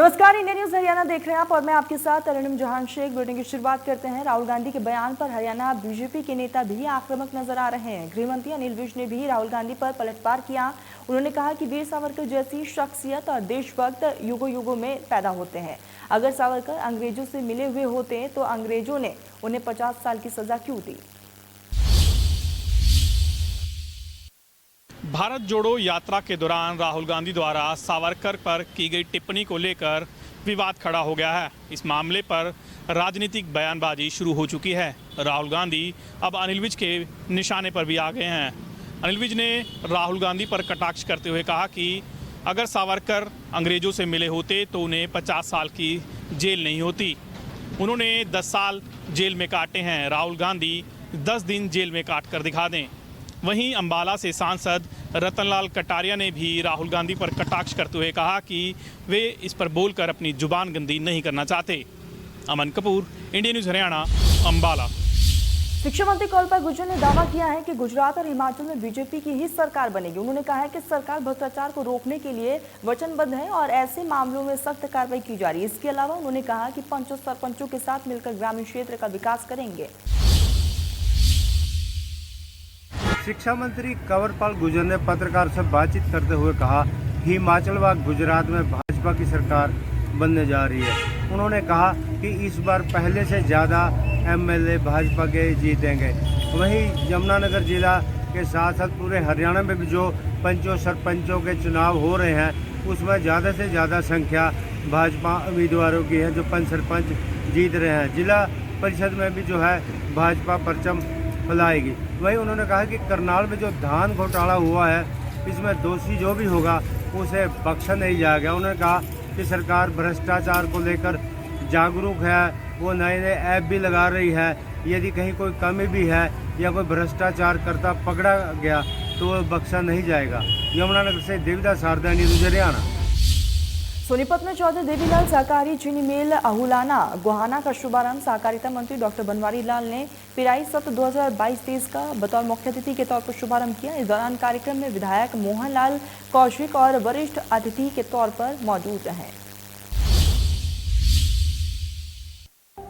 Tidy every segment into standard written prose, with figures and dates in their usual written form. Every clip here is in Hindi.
नमस्कार, इंडिया न्यूज हरियाणा देख रहे हैं आप और मैं आपके साथ अरुणिम जहान शेख। बुलेटिन की शुरुआत करते हैं। राहुल गांधी के बयान पर हरियाणा बीजेपी के नेता भी आक्रामक नजर आ रहे हैं। गृहमंत्री अनिल विज ने भी राहुल गांधी पर पलटवार किया। उन्होंने कहा कि वीर सावरकर जैसी शख्सियत और देशभक्त युगों युगों में पैदा होते हैं। अगर सावरकर अंग्रेजों से मिले हुए होते तो अंग्रेजों ने उन्हें 50 साल की सजा क्यों दी। भारत जोड़ो यात्रा के दौरान राहुल गांधी द्वारा सावरकर पर की गई टिप्पणी को लेकर विवाद खड़ा हो गया है। इस मामले पर राजनीतिक बयानबाजी शुरू हो चुकी है। राहुल गांधी अब अनिल विज के निशाने पर भी आ गए हैं। अनिल विज ने राहुल गांधी पर कटाक्ष करते हुए कहा कि अगर सावरकर अंग्रेजों से मिले होते तो उन्हें 50 साल की जेल नहीं होती। उन्होंने 10 साल जेल में काटे हैं। राहुल गांधी 10 दिन जेल में काट कर दिखा दें। वहीं अंबाला से सांसद रतनलाल कटारिया ने भी राहुल गांधी पर कटाक्ष करते हुए कहा कि वे इस पर बोलकर अपनी जुबान गंदी नहीं करना चाहते। अमन कपूर, इंडिया न्यूज हरियाणा, अंबाला। शिक्षा मंत्री कौलपाल गुर्जर ने दावा किया है कि गुजरात और हिमाचल में बीजेपी की ही सरकार बनेगी। उन्होंने कहा है कि सरकार भ्रष्टाचार को रोकने के लिए वचनबद्ध है और ऐसे मामलों में सख्त कार्रवाई की जा रही है। इसके अलावा उन्होंने कहा कि पंच और सरपंचों के साथ मिलकर ग्रामीण क्षेत्र का विकास करेंगे। शिक्षा मंत्री कंवरपाल गुर्जर ने पत्रकार से बातचीत करते हुए कहा कि हिमाचल व गुजरात में भाजपा की सरकार बनने जा रही है। उन्होंने कहा कि इस बार पहले से ज़्यादा एमएलए भाजपा के जीतेंगे। वहीं यमुनानगर जिला के साथ साथ पूरे हरियाणा में भी जो पंचों सरपंचों के चुनाव हो रहे हैं उसमें ज़्यादा से ज़्यादा संख्या भाजपा उम्मीदवारों की है जो पंच सरपंच जीत रहे हैं। जिला परिषद में भी जो है भाजपा परचम फैलाएगी। वहीं उन्होंने कहा कि करनाल में जो धान घोटाला हुआ है इसमें दोषी जो भी होगा उसे बख्शा नहीं जाएगा। उन्होंने कहा कि सरकार भ्रष्टाचार को लेकर जागरूक है, वो नए नए ऐप भी लगा रही है। यदि कहीं कोई कमी भी है या कोई भ्रष्टाचार करता पकड़ा गया तो वो बख्शा नहीं जाएगा। यमुनानगर से देवीदास शारदा, न्यूज़ हरियाणा। सोनीपत में चौधरी देवीलाल सहकारी चीनी मिल अहुलाना गोहाना का शुभारंभ सहकारिता मंत्री डॉक्टर बनवारी लाल ने पिराई सत्र 2022-23 का बतौर मुख्य अतिथि के तौर पर शुभारंभ किया। इस दौरान कार्यक्रम में विधायक मोहन लाल कौशिक और वरिष्ठ अतिथि के तौर पर मौजूद रहे।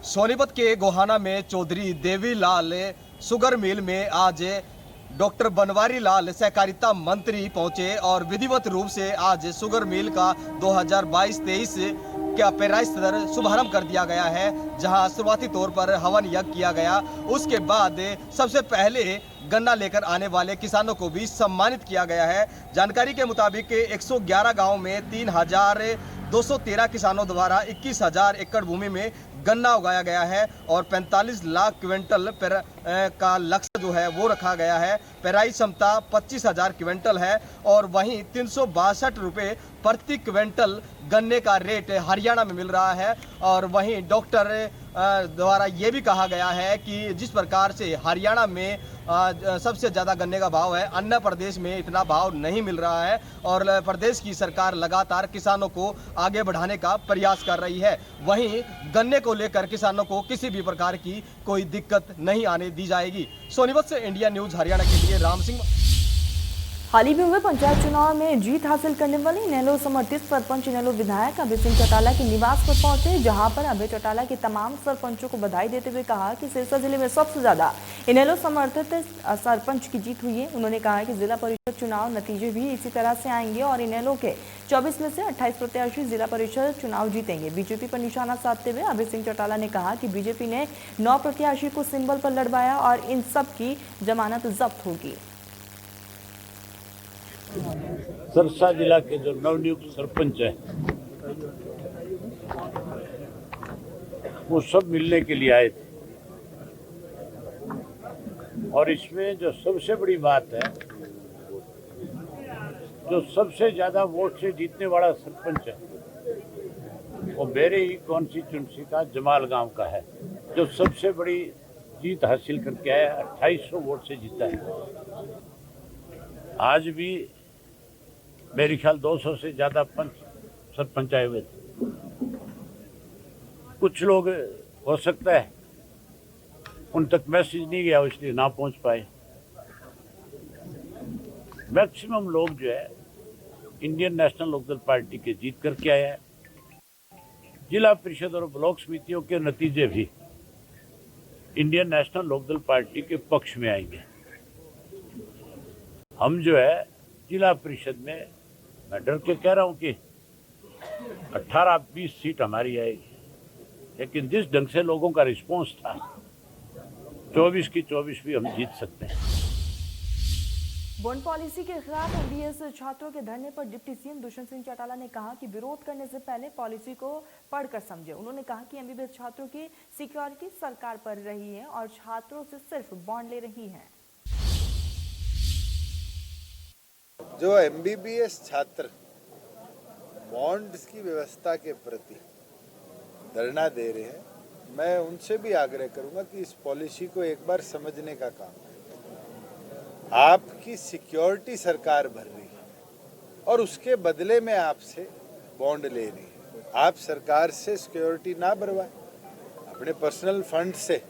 सोनीपत के गोहाना में चौधरी देवीलाल शुगर मिल में आज डॉक्टर बनवारी लाल सहकारिता मंत्री पहुंचे और विधिवत रूप से आज शुगर मिल का 2022-23 का पेराई सदर शुभारंभ कर दिया गया है, जहां शुरुआती तौर पर हवन यज्ञ किया गया। उसके बाद सबसे पहले गन्ना लेकर आने वाले किसानों को भी सम्मानित किया गया है। जानकारी के मुताबिक 111 गाँव में 3,213 किसानों द्वारा 21,000 एकड़ भूमि में गन्ना उगाया गया है और 45 लाख क्विंटल का लक्ष्य जो है वो रखा गया है। पेराई क्षमता 25,000 क्विंटल है और वहीं 362 रुपये प्रति क्विंटल गन्ने का रेट हरियाणा में मिल रहा है। और वहीं डॉक्टर द्वारा ये भी कहा गया है कि जिस प्रकार से हरियाणा में सबसे ज़्यादा गन्ने का भाव है, अन्य प्रदेश में इतना भाव नहीं मिल रहा है और प्रदेश की सरकार लगातार किसानों को आगे बढ़ाने का प्रयास कर रही है। वहीं गन्ने को लेकर किसानों को किसी भी प्रकार की कोई दिक्कत नहीं आने दी जाएगी। सोनीपत से इंडिया न्यूज़ हरियाणा के लिए राम सिंह। हाल ही में हुए पंचायत चुनाव में जीत हासिल करने वाले इनेलो समर्थित सरपंच इनेलो विधायक अभय सिंह चौटाला के निवास पर पहुंचे, जहां पर अभय चौटाला के तमाम सरपंचों को बधाई देते हुए कहा कि सिरसा जिले में सबसे ज्यादा इनेलो समर्थित सरपंच की जीत हुई है। उन्होंने कहा कि जिला परिषद चुनाव नतीजे भी इसी तरह से आएंगे और इनेलो के 24 में से 28 प्रत्याशी जिला परिषद चुनाव जीतेंगे। बीजेपी पर निशाना साधते हुए अभय सिंह चौटाला ने कहा कि बीजेपी ने 9 प्रत्याशी को सिंबल पर लड़वाया और इन सब की जमानत जब्त होगी। सिरसा जिला के जो नवनियुक्त सरपंच है वो सब मिलने के लिए आए थे और इसमें जो सबसे बड़ी बात है, जो सबसे ज्यादा वोट से जीतने वाला सरपंच है वो मेरे ही कॉन्स्टिट्यूंसी का जमाल गांव का है, जो सबसे बड़ी जीत हासिल करके आया, 2800 वोट से जीता है। आज भी मेरे ख्याल 200 से ज़्यादा पंच सरपंच आए हुए थे। कुछ लोग हो सकता है उन तक मैसेज नहीं गया इसलिए ना पहुंच पाए। मैक्सिमम लोग जो है इंडियन नेशनल लोकदल पार्टी के जीत करके आया है। जिला परिषद और ब्लॉक समितियों के नतीजे भी इंडियन नेशनल लोकदल पार्टी के पक्ष में आएंगे। हम जो है जिला परिषद में, मैं डर के कह रहा हूं कि 18-20 सीट हमारी आएगी, लेकिन जिस ढंग से लोगों का रिस्पॉन्स था 24 की 24 भी हम जीत सकते हैं। बॉन्ड पॉलिसी के खिलाफ एमबीएस छात्रों के धरने पर डिप्टी सीएम दुष्यंत सिंह चौटाला ने कहा कि विरोध करने से पहले पॉलिसी को पढ़कर समझे। उन्होंने कहा कि एमबीएस छात्रों की सिक्योरिटी सरकार पर रही है और छात्रों से सिर्फ बॉन्ड ले रही है। जो एमबीबीएस छात्र बॉन्ड्स की व्यवस्था के प्रति धरना दे रहे हैं, मैं उनसे भी आग्रह करूंगा कि इस पॉलिसी को एक बार समझने का काम करें। आपकी सिक्योरिटी सरकार भर रही है और उसके बदले में आपसे बॉन्ड ले रही है। आप सरकार से सिक्योरिटी ना भरवाएं, अपने पर्सनल फंड से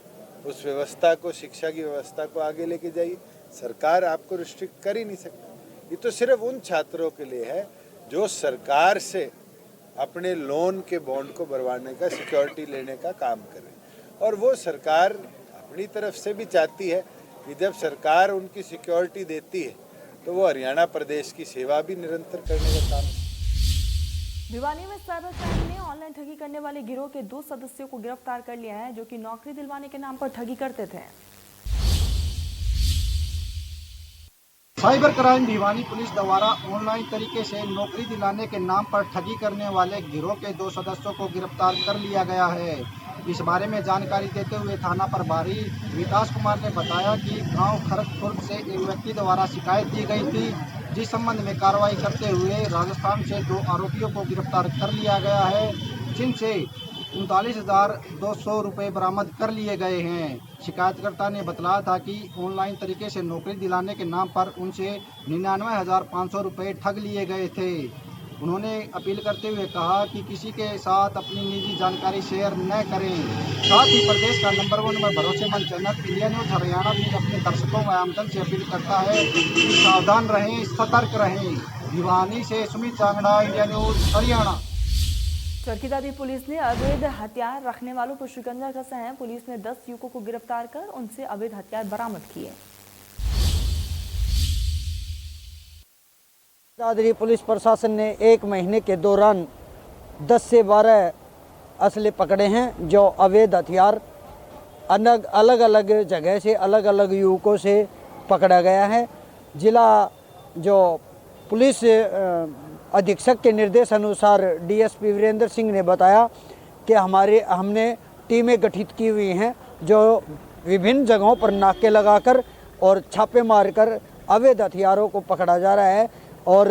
उस व्यवस्था को, शिक्षा की व्यवस्था को आगे लेके जाइए। सरकार आपको रिस्ट्रिक्ट कर ही नहीं सकती। ये तो सिर्फ उन छात्रों के लिए है जो सरकार से अपने लोन के बॉन्ड को भरवाने का, सिक्योरिटी लेने का काम करें। और वो सरकार अपनी तरफ से भी चाहती है कि जब सरकार उनकी सिक्योरिटी देती है तो वो हरियाणा प्रदेश की सेवा भी निरंतर करने का काम। भिवानी में साइबर क्राइम ने ऑनलाइन ठगी करने वाले गिरोह के 2 सदस्यों को गिरफ्तार कर लिया है, जो कि नौकरी दिलवाने के नाम पर ठगी करते थे। साइबर क्राइम भिवानी पुलिस द्वारा ऑनलाइन तरीके से नौकरी दिलाने के नाम पर ठगी करने वाले गिरोह के 2 सदस्यों को गिरफ्तार कर लिया गया है। इस बारे में जानकारी देते हुए थाना प्रभारी विकास कुमार ने बताया कि गांव खरगपुर से एक व्यक्ति द्वारा शिकायत दी गई थी, जिस संबंध में कार्रवाई करते हुए राजस्थान से 2 आरोपियों को गिरफ्तार कर लिया गया है, जिनसे 39,200 रुपये बरामद कर लिए गए हैं। शिकायतकर्ता ने बतलाया था कि ऑनलाइन तरीके से नौकरी दिलाने के नाम पर उनसे 99,500 रुपये ठग लिए गए थे। उन्होंने अपील करते हुए कहा कि किसी के साथ अपनी निजी जानकारी शेयर न करें। साथ ही प्रदेश का नंबर 1 में भरोसेमंद चैनल इंडिया न्यूज हरियाणा भी अपने दर्शकों व आमजन से अपील करता है कि सावधान रहें, सतर्क रहें। भिवानी से Sumit Changra, India news Haryana. Charkhi Dadri police ने अवैध हथियार रखने वालों पर शिकंजा कसा है। पुलिस ने 10 युवकों को गिरफ्तार कर उनसे अवैध हथियार बरामद किए। दादरी पुलिस प्रशासन ने 1 महीने के दौरान 10 से 12 असले पकड़े हैं, जो अवैध हथियार अलग अलग जगह से अलग अलग युवकों से पकड़ा गया है। जिला जो पुलिस अधीक्षक के निर्देश अनुसार डीएसपी वीरेंद्र सिंह ने बताया कि हमने टीमें गठित की हुई हैं, जो विभिन्न जगहों पर नाके लगाकर और छापे मारकर अवैध हथियारों को पकड़ा जा रहा है। और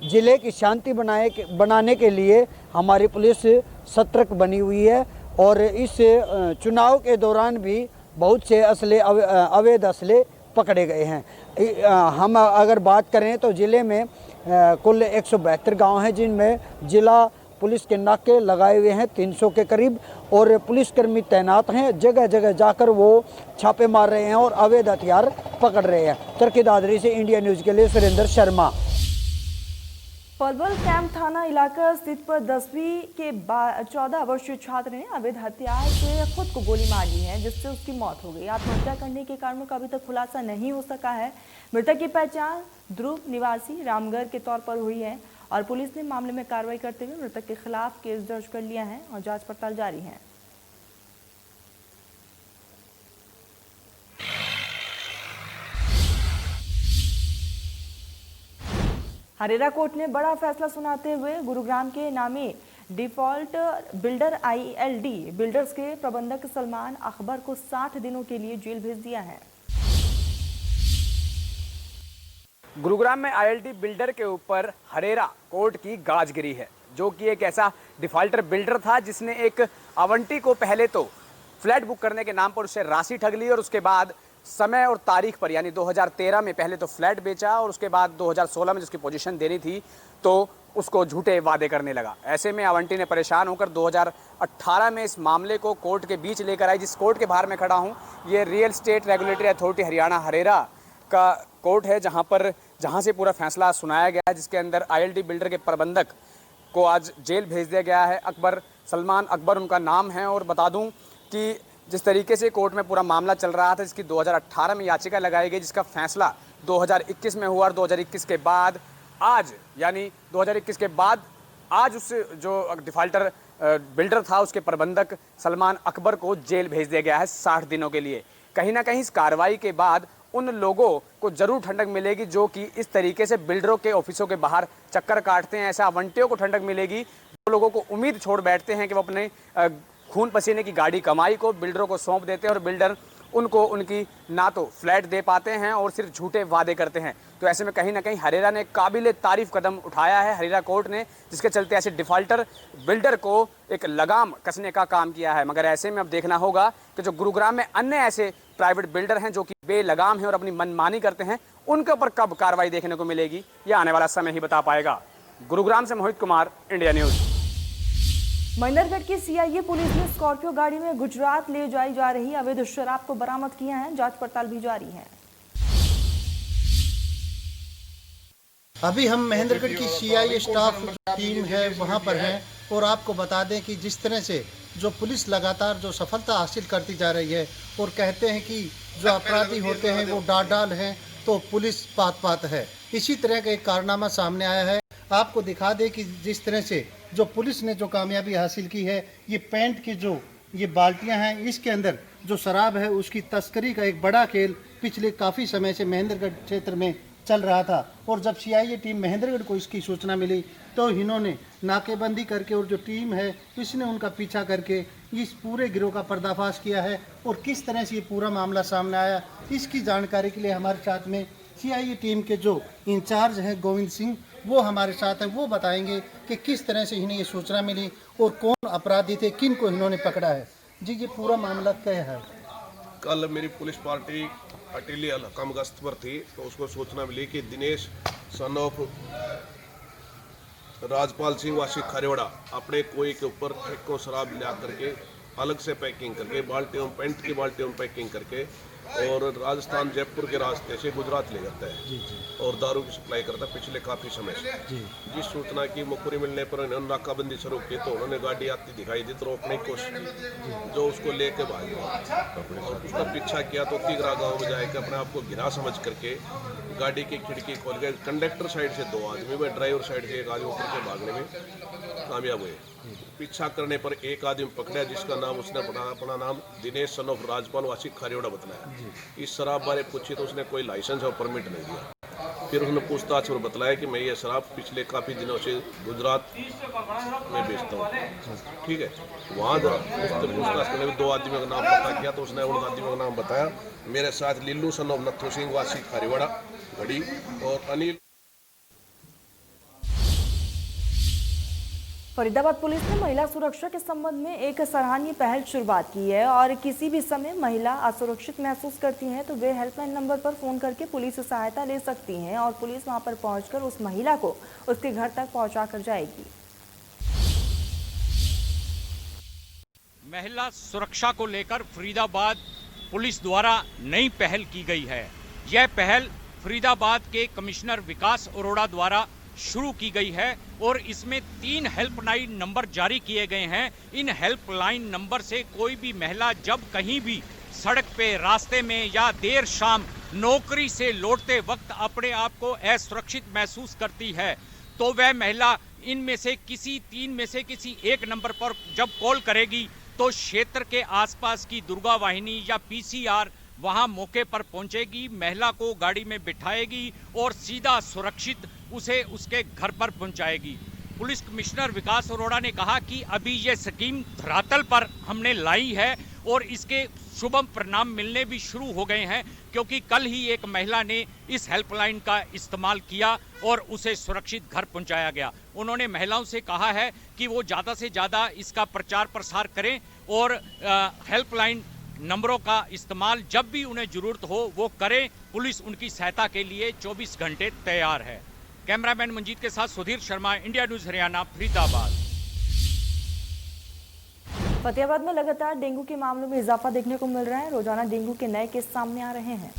ज़िले की शांति बनाने के लिए हमारी पुलिस सतर्क बनी हुई है। और इस चुनाव के दौरान भी बहुत से अवैध असले पकड़े गए हैं। हम अगर बात करें तो ज़िले में कुल 172 गांव हैं, जिनमें जिला पुलिस के नाके लगाए हुए हैं 300 के करीब, और पुलिसकर्मी तैनात हैं। जगह जगह जाकर वो छापे मार रहे हैं और अवैध हथियार पकड़ रहे हैं। चरखी दादरी से इंडिया न्यूज़ के लिए सुरेंद्र शर्मा। पलवल कैंप थाना इलाका स्थित पर 10वीं के 14 वर्षीय छात्र ने अवैध हथियार से खुद को गोली मार ली है, जिससे उसकी मौत हो गई। आत्महत्या करने के कारणों का अभी तक खुलासा नहीं हो सका है। मृतक की पहचान ध्रुव निवासी रामगढ़ के तौर पर हुई है और पुलिस ने मामले में कार्रवाई करते हुए मृतक के खिलाफ केस दर्ज कर लिया है और जांच पड़ताल जारी है। हरेरा कोर्ट ने बड़ा फैसला सुनाते हुए गुरुग्राम के नामी डिफॉल्ट बिल्डर आईएलडी बिल्डर्स के प्रबंधक सलमान अकबर को 60 दिनों के लिए जेल भेज दिया है। गुरुग्राम में आईएलडी बिल्डर के ऊपर हरेरा कोर्ट की गाज गिरी है, जो कि एक ऐसा डिफॉल्टर बिल्डर था जिसने एक आवंटी को पहले तो फ्लैट बुक करने के नाम पर उससे राशि ठग ली और उसके बाद समय और तारीख पर यानी 2013 में पहले तो फ्लैट बेचा और उसके बाद 2016 में जिसकी पोजीशन देनी थी तो उसको झूठे वादे करने लगा। ऐसे में आवंटी ने परेशान होकर 2018 में इस मामले को कोर्ट के बीच लेकर आई। जिस कोर्ट के बाहर में खड़ा हूँ, ये real estate regulatory authority Haryana HaRERA का कोर्ट है, जहाँ से पूरा फैसला सुनाया गया है, जिसके अंदर आईएलडी बिल्डर के प्रबंधक को आज जेल भेज दिया गया है। अकबर सलमान अकबर उनका नाम है। और बता दूं कि जिस तरीके से कोर्ट में पूरा मामला चल रहा था, जिसकी 2018 में याचिका लगाई गई, जिसका फैसला 2021 में हुआ और 2021 के बाद आज, यानी 2021 के बाद आज उस जो डिफ़ाल्टर बिल्डर था उसके प्रबंधक सलमान अकबर को जेल भेज दिया गया है 60 दिनों के लिए। कहीं ना कहीं इस कार्रवाई के बाद उन लोगों को जरूर ठंडक मिलेगी जो कि इस तरीके से बिल्डरों के ऑफिसों के बाहर चक्कर काटते हैं। ऐसा आवंटियों को ठंडक मिलेगी जो लोगों को उम्मीद छोड़ बैठते हैं कि वो अपने खून पसीने की गाड़ी कमाई को बिल्डरों को सौंप देते हैं और बिल्डर उनको उनकी ना तो फ्लैट दे पाते हैं और सिर्फ झूठे वादे करते हैं। तो ऐसे में कहीं ना कहीं हरेरा ने काबिल तारीफ कदम उठाया है, हरेरा कोर्ट ने, जिसके चलते ऐसे डिफ़ाल्टर बिल्डर को एक लगाम कसने का काम किया है। मगर ऐसे में अब देखना होगा कि जो गुरुग्राम में अन्य ऐसे प्राइवेट बिल्डर हैं जो कि बेलगाम हैं और अपनी मनमानी करते हैं, उनके ऊपर कब कार्रवाई देखने को मिलेगी, यह आने वाला समय ही बता पाएगा। गुरुग्राम से मोहित कुमार, इंडिया न्यूज़। महेंद्रगढ़ की सीआईए पुलिस ने स्कॉर्पियो गाड़ी में गुजरात ले जाई जा रही अवैध शराब को बरामद किया है। जांच पड़ताल भी जारी है। अभी हम महेंद्रगढ़ की सीआईए स्टाफ टीम है वहां पर हैं और आपको बता दें कि जिस तरह से जो पुलिस लगातार जो सफलता हासिल करती जा रही है और कहते हैं कि जो अपराधी होते हैं वो डाल हैं तो पुलिस पात है, इसी तरह का एक कारनामा सामने आया है। आपको दिखा दें कि जिस तरह से जो पुलिस ने जो कामयाबी हासिल की है, ये पेंट की जो ये बाल्टियां हैं, इसके अंदर जो शराब है उसकी तस्करी का एक बड़ा खेल पिछले काफ़ी समय से महेंद्रगढ़ क्षेत्र में चल रहा था। और जब सीआईए टीम महेंद्रगढ़ को इसकी सूचना मिली तो इन्होंने नाकेबंदी करके और जो टीम है इसने उनका पीछा करके इस पूरे गिरोह का पर्दाफाश किया है। और किस तरह से ये पूरा मामला सामने आया, इसकी जानकारी के लिए हमारे साथ में सीआईए टीम के जो इंचार्ज हैं गोविंद सिंह, वो हमारे साथ हैं। वो बताएंगे कि किस तरह से इन्हें ये सूचना मिली और कौन अपराधी थे, किन को इन्होंने पकड़ा है। जी, ये पूरा मामला क्या है? कल मेरी पुलिस पार्टी अटेली हकम गश्त पर थी तो उसको सूचना मिली कि दिनेश सन ऑफ राजपाल सिंह वासी खरेवड़ा अपने कोई के ऊपर ठेकों शराब ला करके अलग से पैकिंग करके बाल्टियों पेंट की बाल्टियों में पैकिंग करके और राजस्थान जयपुर के रास्ते से गुजरात ले जाता है और दारू की सप्लाई करता है पिछले काफ़ी समय से। जिस सूचना की मुखबरी मिलने पर उन्होंने नाकाबंदी शुरू की तो उन्होंने गाड़ी आती दिखाई दी तो रोकने की कोशिश की, जो उसको लेके भाग गया। उसका पीछा किया तो तिगरा गाँव में जाकर अपने आप को घिरा समझ करके गाड़ी की खिड़की खोल के कंडक्टर साइड से 2 आदमी व ड्राइवर साइड से 1 आदमी ऊपर के भागने में कामयाब हुए। पीछा करने पर एक आदमी पकड़ा जिसका नाम उसने अपना नाम दिनेश सन ऑफ राजपाल वासी खरेवड़ा बताया। इस शराब बारे पूछी तो उसने कोई लाइसेंस और परमिट नहीं दिया। फिर उसने पूछताछ पर बताया कि मैं ये शराब पिछले काफ़ी दिनों से गुजरात में बेचता हूँ। ठीक है, वहाँ पूछताछ करने में 2 आदमियों का नाम पता किया तो उसने उन आदमियों का नाम बताया। मेरे साथ लिल्लू सन ऑफ नथु सिंह वासी खरेवड़ा घड़ी और अनिल। फरीदाबाद पुलिस ने महिला सुरक्षा के संबंध में एक सराहनीय पहल शुरुआत की है और किसी भी समय महिला असुरक्षित महसूस करती हैं तो वे हेल्पलाइन नंबर पर फोन करके पुलिस से सहायता ले सकती हैं और पुलिस वहां पर पहुंचकर उस महिला को उसके घर तक पहुंचा कर जाएगी। महिला सुरक्षा को लेकर फरीदाबाद पुलिस द्वारा नई पहल की गई है। यह पहल फरीदाबाद के कमिश्नर विकास अरोड़ा द्वारा शुरू की गई है और इसमें 3 हेल्पलाइन नंबर जारी किए गए हैं। इन हेल्पलाइन नंबर से कोई भी महिला जब कहीं भी सड़क पे, रास्ते में या देर शाम नौकरी से लौटते वक्त अपने आप को असुरक्षित महसूस करती है तो वह महिला इनमें से किसी 3 में से किसी एक नंबर पर जब कॉल करेगी तो क्षेत्र के आसपास की दुर्गा वाहिनी या पीसीआर वहां मौके पर पहुंचेगी, महिला को गाड़ी में बिठाएगी और सीधा सुरक्षित उसे उसके घर पर पहुंचाएगी। पुलिस कमिश्नर विकास अरोड़ा ने कहा कि अभी ये स्कीम धरातल पर हमने लाई है और इसके शुभ परिणाम मिलने भी शुरू हो गए हैं क्योंकि कल ही एक महिला ने इस हेल्पलाइन का इस्तेमाल किया और उसे सुरक्षित घर पहुंचाया गया। उन्होंने महिलाओं से कहा है कि वो ज़्यादा से ज़्यादा इसका प्रचार प्रसार करें और हेल्पलाइन नंबरों का इस्तेमाल जब भी उन्हें जरूरत हो वो करें। पुलिस उनकी सहायता के लिए 24 घंटे तैयार है। कैमरामैन मंजीत के साथ सुधीर शर्मा, इंडिया न्यूज़ हरियाणा, फरीदाबाद। फतेहाबाद में लगातार डेंगू के मामलों में इजाफा देखने को मिल रहा है। रोजाना डेंगू के नए केस सामने आ रहे हैं।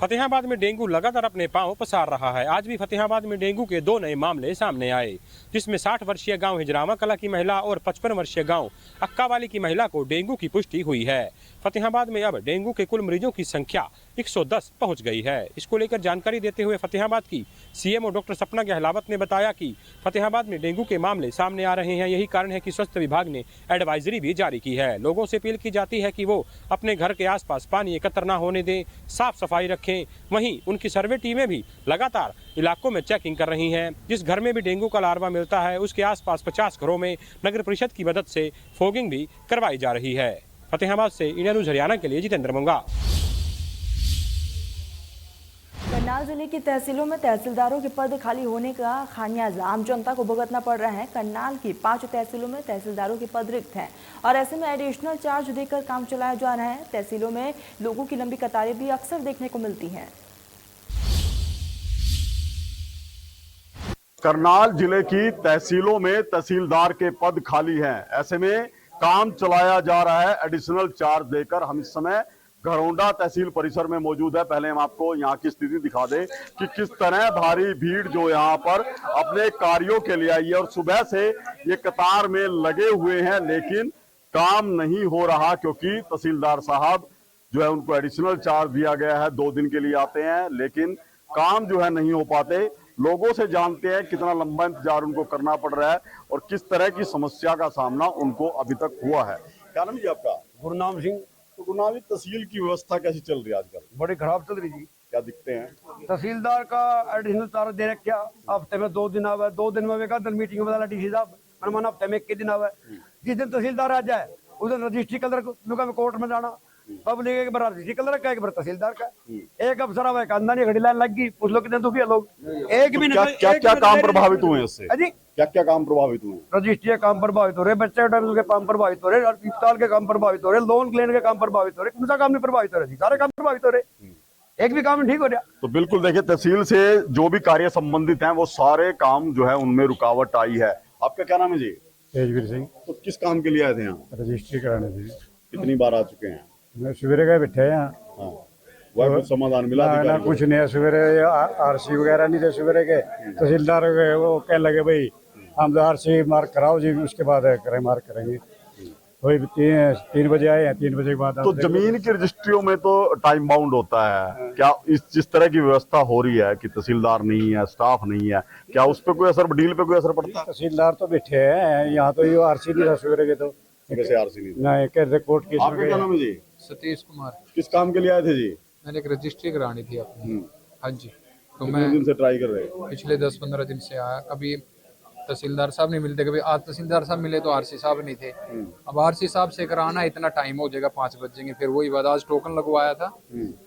फतेहाबाद में डेंगू लगातार अपने पांव पसार रहा है। आज भी फतेहाबाद में डेंगू के 2 नए मामले सामने आए, जिसमें 60 वर्षीय गांव हिजरामा कला की महिला और 55 वर्षीय गांव अक्कावाली की महिला को डेंगू की पुष्टि हुई है। फतेहाबाद में अब डेंगू के कुल मरीजों की संख्या 110 पहुंच गई है। इसको लेकर जानकारी देते हुए फतेहाबाद की सीएमओ डॉक्टर सपना गहलावत ने बताया कि फतेहाबाद में डेंगू के मामले सामने आ रहे हैं। यही कारण है कि स्वास्थ्य विभाग ने एडवाइजरी भी जारी की है। लोगों से अपील की जाती है कि वो अपने घर के आसपास पानी एकत्र न होने दें, साफ सफाई रखें। वहीं उनकी सर्वे टीमें भी लगातार इलाकों में चेकिंग कर रही हैं। जिस घर में भी डेंगू का लार्वा मिलता है उसके आसपास 50 घरों में नगर परिषद की मदद से फॉगिंग भी करवाई जा रही है। फतेहाबाद से इंडिया न्यूज हरियाणा के लिए जितेंद्र मंगा। करनाल जिले की तहसीलों में तहसीलदारों के पद खाली होने का खामियाजा आम जनता को भुगतना पड़ रहा है। करनाल की 5 तहसीलों में तहसीलदारों के पद रिक्त हैं और ऐसे में एडिशनल चार्ज देकर काम चलाया जा रहा है। तहसीलों में लोगों की लंबी कतारें भी अक्सर देखने को मिलती हैं। करनाल जिले की तहसीलों में तहसीलदार के पद खाली हैं। ऐसे में काम चलाया जा रहा है एडिशनल चार्ज देकर। हम इस समय घरौंडा तहसील परिसर में मौजूद है। पहले हम आपको यहाँ की स्थिति दिखा दें कि किस तरह भारी भीड़ जो यहाँ पर अपने कार्यों के लिए आई है और सुबह से ये कतार में लगे हुए हैं, लेकिन काम नहीं हो रहा क्योंकि तहसीलदार साहब जो है उनको एडिशनल चार्ज दिया गया है। 2 दिन के लिए आते हैं लेकिन काम जो है नहीं हो पाते। लोगों से जानते हैं कितना लंबा इंतजार उनको करना पड़ रहा है और किस तरह की समस्या का सामना उनको अभी तक हुआ है। क्या नाम जी आपका? गुरनाम सिंह। तो गुरनाम जी, तहसील की व्यवस्था कैसी चल रही है आजकल? बड़ी खराब चल रही जी। क्या दिखते हैं? तहसीलदार का एडिशनल चार्ज दे रखा, हफ्ते में 2 दिन आवे, 2 दिन में वे कल मीटिंग में बता डीसी साहब मनमाना हफ्ते में 1 दिन आवे। जिस दिन तहसीलदार आ जाए उस दिन रजिस्ट्री कलर कोर्ट में जाना, पब्लिक एक बार रजिस्ट्री कलर का, एक बार तहसीलदार का। एक अफसर आवे कांदा नहीं, घड़ी लाइन लग गई, पूछ लो कितने दुखी है लोग। एक भी क्या काम प्रभावित हुए इससे? जी क्या काम प्रभावित हुए? रजिस्ट्री के काम प्रभावित हो रहे, बच्चे के काम प्रभावित हो रहे, अस्पताल के काम प्रभावित हो रहे, लोन लेने के काम प्रभावित हो रहे। कौन सा काम नहीं प्रभावित हो रहा जी? सारे काम प्रभावित हो रहे, एक भी काम नहीं ठीक हो रहा। तो बिल्कुल देखिए, तहसील से जो भी कार्य संबंधित हैं वो सारे काम जो है उनमें रुकावट आई है। आपका क्या नाम है जी? तेजवीर सिंह। तो किस काम के लिए आए थे यहाँ? रजिस्ट्री कराने थे। कितनी बार आ चुके हैं? सवेरे गए बैठे हैं। वह कुछ समाधान मिला? ना कुछ नहीं है। सवेरे आरसी वगैरह नहीं थे सवेरे के। तहसीलदार वो कहने लगे भाई हम आरसी मार्क कराओ जी, उसके बाद करें मार्क करेंगे। वही 3 बजे आए हैं, 3 बजे के बाद। तो जमीन की रजिस्ट्रियों में तो टाइम बाउंड होता है। क्या जिस तरह की व्यवस्था हो रही है कि तहसीलदार नहीं है, स्टाफ नहीं है, क्या उस पर कोई असर, डील पे कोई असर पड़ता है? तहसीलदार तो बैठे हैं यहाँ, तो ये आरसी नहीं था सवेरे के। तो वैसे आरसी नहीं नहीं कहते कोर्ट केस। आपका क्या नाम है जी? सतीश कुमार। किस काम के लिए आए थे जी? मैंने एक रजिस्ट्री करानी थी अपनी। हाँ जी। तो मैं दिन से ट्राई कर रहे हैं? पिछले 10-15 दिन से आया। कभी तहसीलदार साहब नहीं मिलते, कभी आज तहसीलदार साहब मिले तो आरसी साहब नहीं थे। अब आरसी साहब से कराना इतना टाइम हो जाएगा, 5 बज जाएंगे। फिर वही बात, आज टोकन लगवाया था।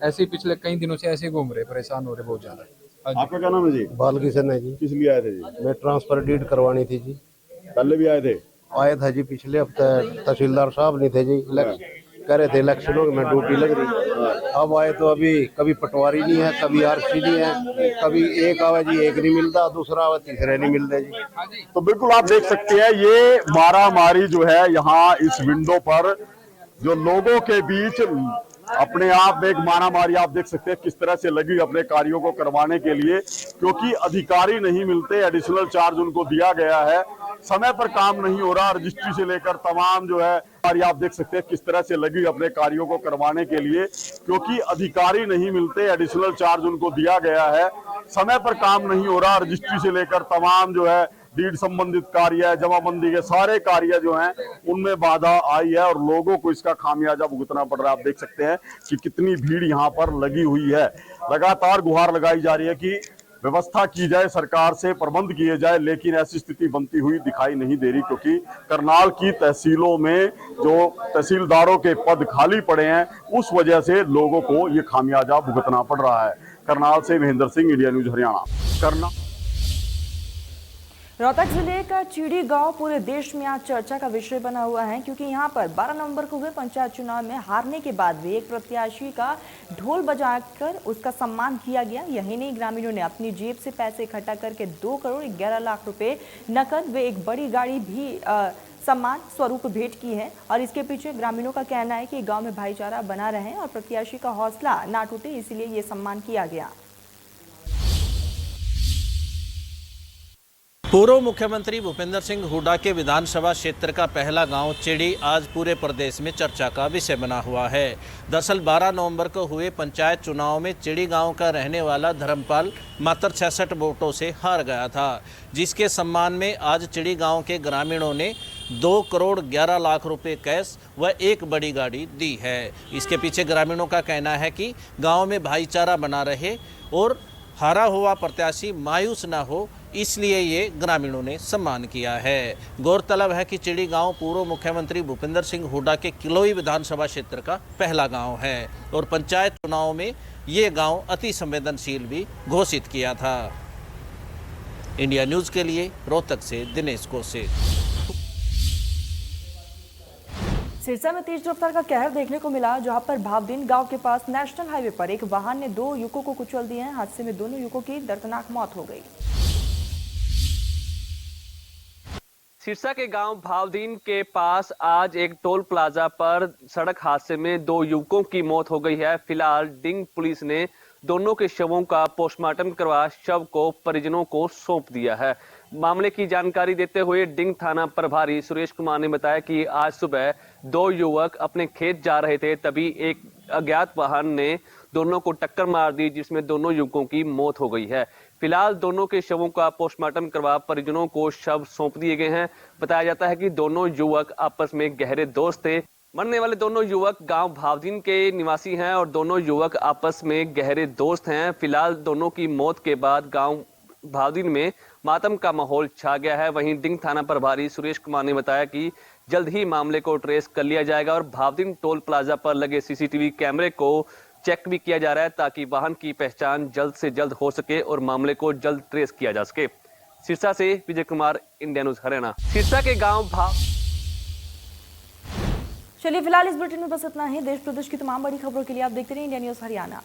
ऐसे ही पिछले कई दिनों से ऐसे घूम रहे, परेशान हो रहे बहुत ज्यादा। आपका क्या नाम है जी? बालकिशन है जी। किस लिए आए थे जी? मैं ट्रांसफर डीड करवानी थी जी। पहले भी आए थे? आया था जी पिछले हफ्ते। तहसीलदार साहब नहीं थे जी, कह रहे थे इलेक्शनों में ड्यूटी लग रही। अब आए तो अभी कभी पटवारी नहीं है, कभी आरसी नहीं है, कभी एक आवे जी एक नहीं मिलता, दूसरा आवे तीसरे नहीं मिलते जी। तो बिल्कुल आप देख सकते हैं ये मारामारी जो है यहाँ इस विंडो पर, जो लोगों के बीच अपने आप में एक मारामारी आप देख सकते हैं किस तरह से लगी अपने कार्यों को करवाने के लिए, क्योंकि अधिकारी नहीं मिलते। एडिशनल चार्ज उनको दिया गया है, समय पर काम नहीं हो रहा। रजिस्ट्री से लेकर तमाम जो है आप देख सकते हैं किस तरह से लगी अपने कार्यों को करवाने के लिए, क्योंकि अधिकारी नहीं मिलते। एडिशनल चार्ज उनको दिया गया है, समय पर काम नहीं हो रहा। रजिस्ट्री से लेकर तमाम जो है डीड संबंधित कार्य, जमाबंदी के सारे कार्य जो हैं उनमें बाधा आई है और लोगों को इसका खामियाजा भुगतना पड़ रहा है। आप देख सकते हैं कि कितनी भीड़ यहाँ पर लगी हुई है। लगातार गुहार लगाई जा रही है कि व्यवस्था की जाए, सरकार से प्रबंध किए जाए, लेकिन ऐसी स्थिति बनती हुई दिखाई नहीं दे रही, क्योंकि करनाल की तहसीलों में जो तहसीलदारों के पद खाली पड़े हैं उस वजह से लोगों को ये खामियाजा भुगतना पड़ रहा है। करनाल से महेंद्र सिंह, इंडिया न्यूज हरियाणा। रोहतक जिले का चीड़ी गांव पूरे देश में आज चर्चा का विषय बना हुआ है, क्योंकि यहां पर 12 नवंबर को हुए पंचायत चुनाव में हारने के बाद भी एक प्रत्याशी का ढोल बजाकर उसका सम्मान किया गया। यही नहीं, ग्रामीणों ने अपनी जेब से पैसे इकट्ठा करके 2 करोड़ 11 लाख रुपए नकद व एक बड़ी गाड़ी भी सम्मान स्वरूप भेंट की है और इसके पीछे ग्रामीणों का कहना है कि गांव में भाईचारा बना रहे और प्रत्याशी का हौसला ना टूटे, इसलिए ये सम्मान किया गया। पूर्व मुख्यमंत्री भूपेंद्र सिंह हुड्डा के विधानसभा क्षेत्र का पहला गांव चिड़ी आज पूरे प्रदेश में चर्चा का विषय बना हुआ है। दरअसल 12 नवंबर को हुए पंचायत चुनाव में चिड़ी गांव का रहने वाला धर्मपाल मात्र 66 वोटों से हार गया था, जिसके सम्मान में आज चिड़ी गांव के ग्रामीणों ने 2 करोड़ 11 लाख रुपए कैश व एक बड़ी गाड़ी दी है। इसके पीछे ग्रामीणों का कहना है कि गाँव में भाईचारा बना रहे और हारा हुआ प्रत्याशी मायूस न हो, इसलिए ये ग्रामीणों ने सम्मान किया है। गौरतलब है कि चिड़ी गांव पूर्व मुख्यमंत्री भूपेंद्र सिंह हुड्डा के किलोई विधानसभा क्षेत्र का पहला गांव है और पंचायत चुनाव में ये गांव अति संवेदनशील भी घोषित किया था। इंडिया न्यूज़ के लिए रोहतक से दिनेश कोसे। सिरसा में तेज रफ्तार का कहर देखने को मिला, जहां पर भावदीन गांव के पास नेशनल हाईवे पर एक वाहन ने 2 युवकों को कुचल दिया है। हादसे में दोनों युवकों की दर्दनाक मौत हो गई। सिरसा के गांव भावदीन के पास आज एक टोल प्लाजा पर सड़क हादसे में 2 युवकों की मौत हो गई है। फिलहाल डिंग पुलिस ने दोनों के शवों का पोस्टमार्टम करवा शव को परिजनों को सौंप दिया है। मामले की जानकारी देते हुए डिंग थाना प्रभारी सुरेश कुमार ने बताया कि आज सुबह 2 युवक अपने खेत जा रहे थे, तभी एक अज्ञात वाहन ने दोनों को टक्कर मार दी, जिसमें दोनों युवकों की मौत हो गई है। फिलहाल दोनों के शवों का पोस्टमार्टम करवा परिजनों को शव सौंप दिए गए हैं। बताया जाता है कि दोनों युवक आपस में गहरे दोस्त थे। मरने वाले दोनों युवक गांव भावदीन के निवासी हैं और दोनों युवक आपस में गहरे दोस्त हैं। फिलहाल दोनों की मौत के बाद गांव भावदीन में मातम का माहौल छा गया है। वहीं डिंग थाना प्रभारी सुरेश कुमार ने बताया कि जल्द ही मामले को ट्रेस कर लिया जाएगा और भावदीन टोल प्लाजा पर लगे सीसीटीवी कैमरे को चेक भी किया जा रहा है, ताकि वाहन की पहचान जल्द से जल्द हो सके और मामले को जल्द ट्रेस किया जा सके। सिरसा से विजय कुमार, इंडिया न्यूज़ हरियाणा। सिरसा के गांव चलिए फिलहाल इस बुलेटिन में बस इतना ही। देश प्रदेश की तमाम बड़ी खबरों के लिए आप देखते रहिए इंडिया न्यूज़ हरियाणा।